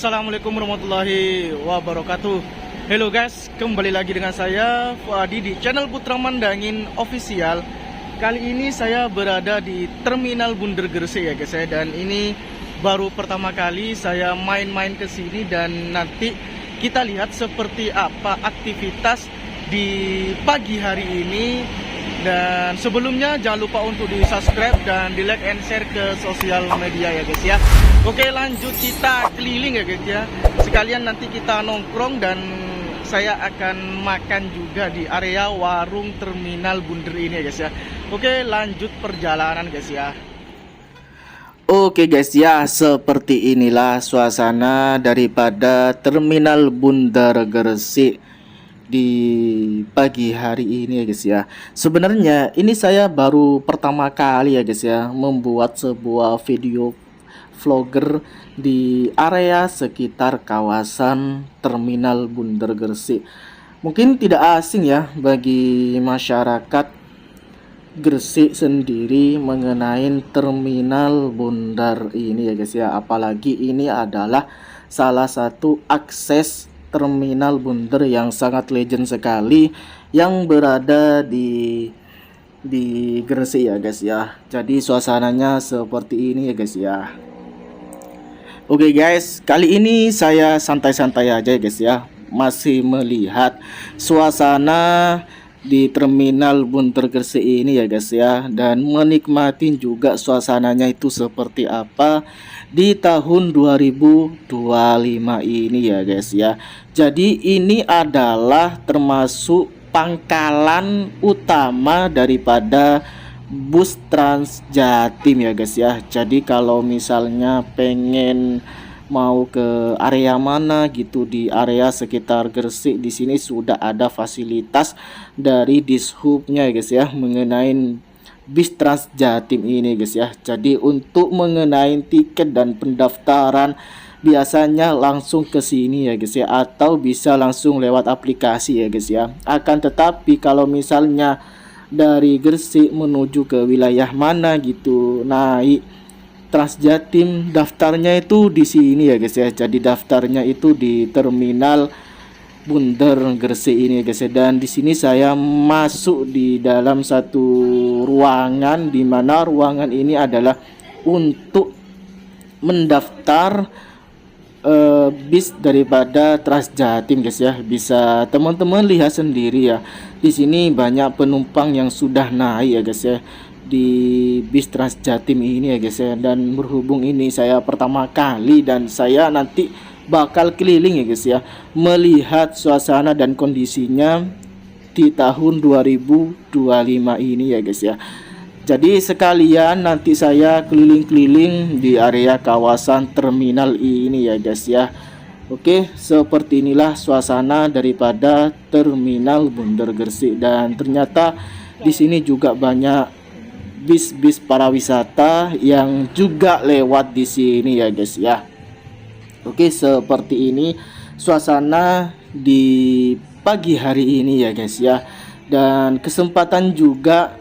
Assalamualaikum warahmatullahi wabarakatuh. Halo guys, kembali lagi dengan saya Fuadi di channel Putra Mandangin Official. Kali ini saya berada di Terminal Bunder Gresik ya guys ya. Dan ini baru pertama kali saya main-main ke sini, dan nanti kita lihat seperti apa aktivitas di pagi hari ini. Dan sebelumnya jangan lupa untuk di subscribe dan di like and share ke sosial media ya guys ya. Oke, lanjut kita keliling ya guys ya. Sekalian nanti kita nongkrong, dan saya akan makan juga di area warung Terminal Bunder ini ya guys ya. Oke, lanjut perjalanan guys ya. Oke guys ya, seperti inilah suasana daripada Terminal Bunder Gresik di pagi hari ini ya guys ya. Sebenarnya ini saya baru pertama kali ya guys ya membuat sebuah video vlogger di area sekitar kawasan Terminal Bunder Gresik. Mungkin tidak asing ya bagi masyarakat Gresik sendiri mengenai Terminal Bunder ini ya guys ya. Apalagi ini adalah salah satu akses Terminal Bunder yang sangat legend sekali yang berada di Gresik ya guys ya. Jadi suasananya seperti ini ya guys ya. Oke guys, kali ini saya santai-santai aja ya guys ya, masih melihat suasana di Terminal Bunder Gresik ini ya guys ya, dan menikmati juga suasananya itu seperti apa di tahun 2025 ini ya guys ya. Jadi ini adalah termasuk pangkalan utama daripada bus Trans Jatim ya guys ya. Jadi kalau misalnya pengen mau ke area mana gitu di area sekitar Gresik, di sini sudah ada fasilitas dari Dishubnya ya guys ya mengenai bis Trans Jatim ini guys ya. Jadi untuk mengenai tiket dan pendaftaran biasanya langsung ke sini ya guys ya, atau bisa langsung lewat aplikasi ya guys ya. Akan tetapi kalau misalnya dari Gresik menuju ke wilayah mana gitu naik Trans Jatim, daftarnya itu di sini ya guys ya. Jadi daftarnya itu di Terminal Bunder Gresik ini ya guys ya. Dan di sini saya masuk di dalam satu ruangan, di mana ruangan ini adalah untuk mendaftar bis daripada Trans Jatim guys ya. Bisa teman-teman lihat sendiri ya. Di sini banyak penumpang yang sudah naik ya guys ya di bis Trans Jatim ini ya guys ya. Dan berhubung ini saya pertama kali, dan saya nanti bakal keliling ya guys ya, melihat suasana dan kondisinya di tahun 2025 ini ya guys ya. Jadi sekalian nanti saya keliling-keliling di area kawasan terminal ini ya guys ya. Oke, seperti inilah suasana daripada Terminal Bunder Gresik, dan ternyata di sini juga banyak bis-bis para wisata yang juga lewat di sini ya guys ya. Oke, seperti ini suasana di pagi hari ini ya guys ya. Dan kesempatan juga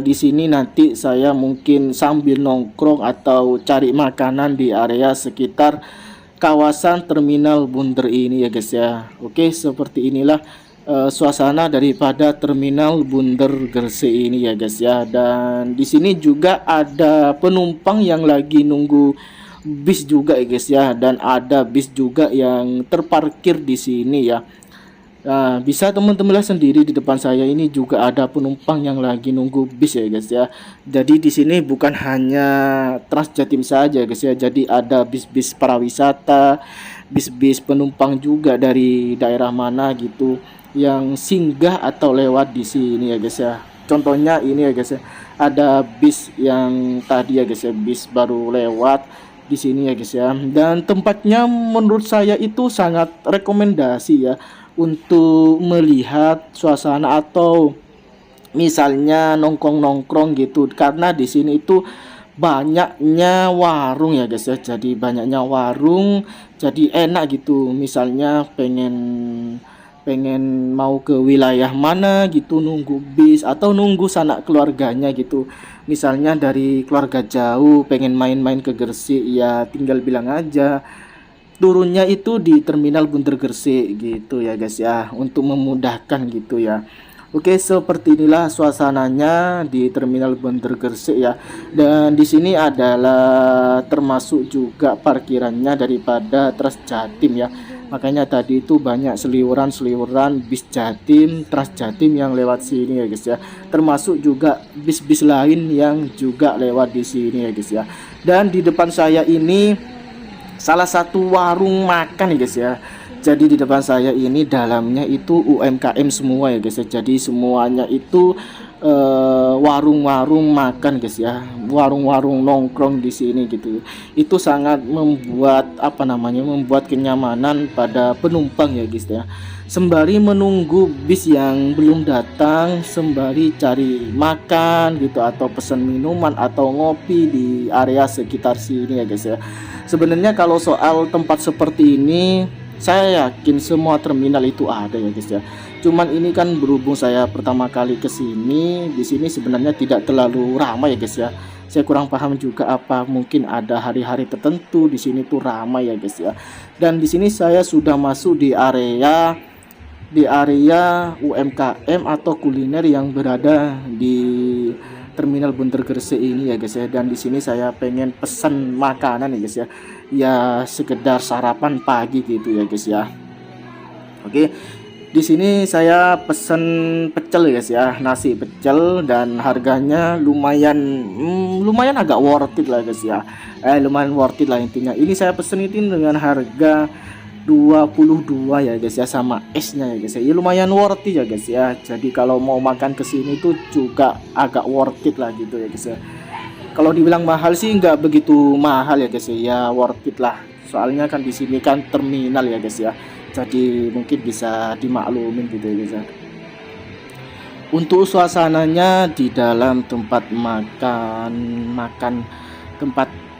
di sini nanti saya mungkin sambil nongkrong atau cari makanan di area sekitar kawasan Terminal Bunder ini ya guys ya. Oke, seperti inilah suasana daripada Terminal Bunder Gresik ini ya guys ya. Dan di sini juga ada penumpang yang lagi nunggu bis juga ya guys ya, dan ada bis juga yang terparkir di sini ya. Nah, bisa teman-teman lihat sendiri di depan saya ini juga ada penumpang yang lagi nunggu bis ya guys ya. Jadi di sini bukan hanya Trans Jatim saja guys ya. Jadi ada bis-bis para wisata, bis-bis penumpang juga dari daerah mana gitu yang singgah atau lewat di sini ya guys ya. Contohnya ini ya guys ya. Ada bis yang tadi ya guys ya, bis baru lewat di sini ya guys ya. Dan tempatnya menurut saya itu sangat rekomendasi ya untuk melihat suasana atau misalnya nongkrong-nongkrong gitu, karena di sini itu banyaknya warung ya guys ya. Jadi banyaknya warung, jadi enak gitu. Misalnya pengen mau ke wilayah mana gitu, nunggu bis atau nunggu sanak keluarganya gitu. Misalnya dari keluarga jauh pengen main-main ke Gresik, ya tinggal bilang aja turunnya itu di Terminal Bundaran Gresik gitu ya guys ya, untuk memudahkan gitu ya. Oke, seperti inilah suasananya di Terminal Bundaran Gresik ya. Dan di sini adalah termasuk juga parkirannya daripada Trans Jatim ya. Makanya tadi itu banyak seliweran-seliweran bis Jatim, Trans Jatim yang lewat sini ya guys ya. Termasuk juga bis-bis lain yang juga lewat di sini ya guys ya. Dan di depan saya ini salah satu warung makan ya guys ya. Jadi di depan saya ini dalamnya itu UMKM semua ya guys ya. Jadi semuanya itu warung-warung makan guys ya, warung-warung nongkrong di sini gitu. Itu sangat membuat membuat kenyamanan pada penumpang ya guys ya. Sembari menunggu bis yang belum datang, sembari cari makan gitu atau pesan minuman atau ngopi di area sekitar sini ya guys ya. Sebenarnya kalau soal tempat seperti ini, saya yakin semua terminal itu ada ya guys ya. Cuman ini kan berhubung saya pertama kali ke sini, di sini sebenarnya tidak terlalu ramai ya guys ya. Saya kurang paham juga apa mungkin ada hari-hari tertentu di sini tuh ramai ya guys ya. Dan di sini saya sudah masuk di area UMKM atau kuliner yang berada di Terminal Bundaran Gresik ini ya guys ya. Dan di sini saya pengen pesan makanan ya guys ya. Ya sekedar sarapan pagi gitu ya guys ya. Oke. Di sini saya pesen pecel ya guys ya, nasi pecel, dan harganya lumayan agak worth it lah guys ya. Lumayan worth it lah intinya. Ini saya pesen itu dengan harga 22 ya guys ya, sama esnya ya guys ya. Lumayan worth it ya guys ya. Jadi kalau mau makan ke sini tuh juga agak worth it lah gitu ya guys ya. Kalau dibilang mahal sih nggak begitu mahal ya guys ya, ya worth it lah. Soalnya kan di sini kan terminal ya guys ya. Jadi mungkin bisa dimaklumin gitu ya guys ya. Untuk suasananya di dalam tempat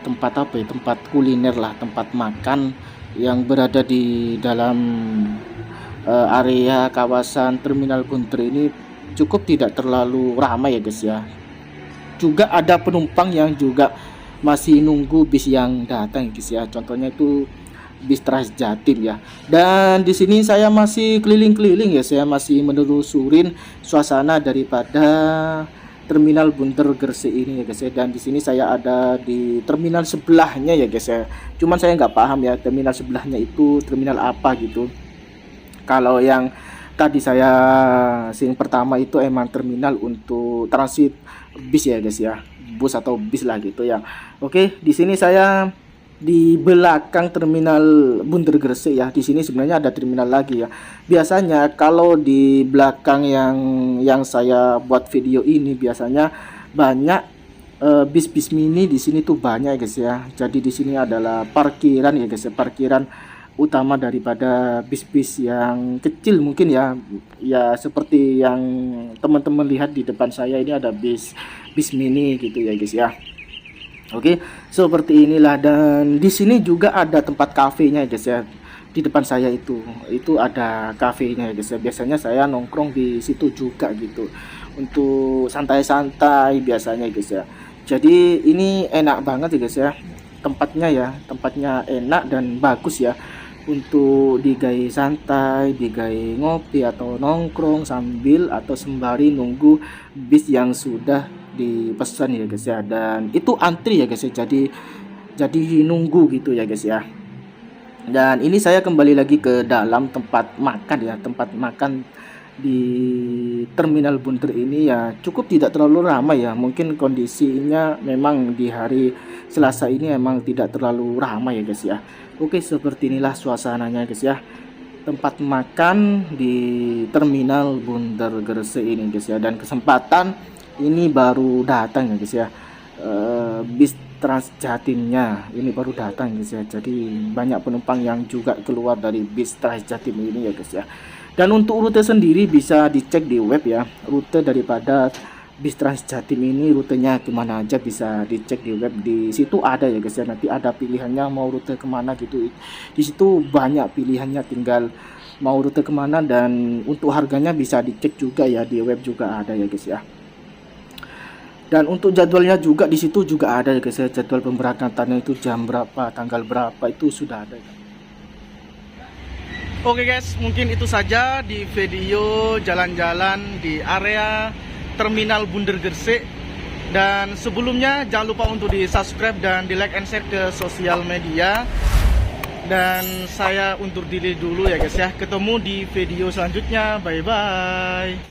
tempat kuliner lah, tempat makan yang berada di dalam area kawasan Terminal Bundaran ini cukup tidak terlalu ramai ya guys ya. Juga ada penumpang yang juga masih nunggu bis yang datang guys ya. Contohnya itu bis Trans Jatim ya. Dan di sini saya masih keliling-keliling ya, saya masih menelusurin suasana daripada Terminal Bundaran Gresik ini ya guys ya. Dan di sini saya ada di terminal sebelahnya ya guys ya. Cuman saya nggak paham ya terminal sebelahnya itu terminal apa gitu. Kalau yang tadi saya sing pertama itu emang terminal untuk transit bis ya guys ya, bus atau bis lah gitu ya. Oke, di sini saya di belakang Terminal Bundaran Gresik ya. Di sini sebenarnya ada terminal lagi ya. Biasanya kalau di belakang yang saya buat video ini biasanya banyak bis-bis mini di sini tuh banyak ya guys ya. Jadi di sini adalah parkiran ya guys ya, parkiran utama daripada bis-bis yang kecil mungkin ya. Ya seperti yang teman-teman lihat di depan saya ini ada bis mini gitu ya guys ya. Oke, seperti inilah. Dan di sini juga ada tempat kafenya guys ya. Di depan saya itu ada kafenya guys ya. Biasanya saya nongkrong di situ juga gitu untuk santai-santai biasanya guys ya. Jadi ini enak banget ya guys ya. Tempatnya enak dan bagus ya untuk digai santai, digai ngopi atau nongkrong sambil atau sembari nunggu bis yang sudah dipesan ya guys ya. Dan itu antri ya guys ya, jadi nunggu gitu ya guys ya. Dan ini saya kembali lagi ke dalam tempat makan ya, tempat makan di Terminal Bundaran ini ya cukup tidak terlalu ramai ya. Mungkin kondisinya memang di hari Selasa ini memang tidak terlalu ramai ya guys ya. Oke, seperti inilah suasananya guys ya, tempat makan di Terminal Bundaran Gresik ini guys ya. Dan kesempatan ini baru datang ya guys ya, bis Trans Jatimnya ini baru datang guys ya. Jadi banyak penumpang yang juga keluar dari bis Trans Jatim ini ya guys ya. Dan untuk rute sendiri bisa dicek di web ya, rute daripada bis Trans Jatim ini rutenya kemana aja bisa dicek di web. Di situ ada ya guys ya, nanti ada pilihannya mau rute kemana gitu. Di situ banyak pilihannya, tinggal mau rute kemana. Dan untuk harganya bisa dicek juga ya, di web juga ada ya guys ya. Dan untuk jadwalnya juga di situ juga ada ya guys ya, jadwal pemberangkatannya itu jam berapa, tanggal berapa itu sudah ada ya. Oke guys, mungkin itu saja di video jalan-jalan di area Terminal Bunder Gresik. Dan sebelumnya jangan lupa untuk di subscribe dan di like and share ke sosial media. Dan saya undur diri dulu ya guys ya. Ketemu di video selanjutnya. Bye bye.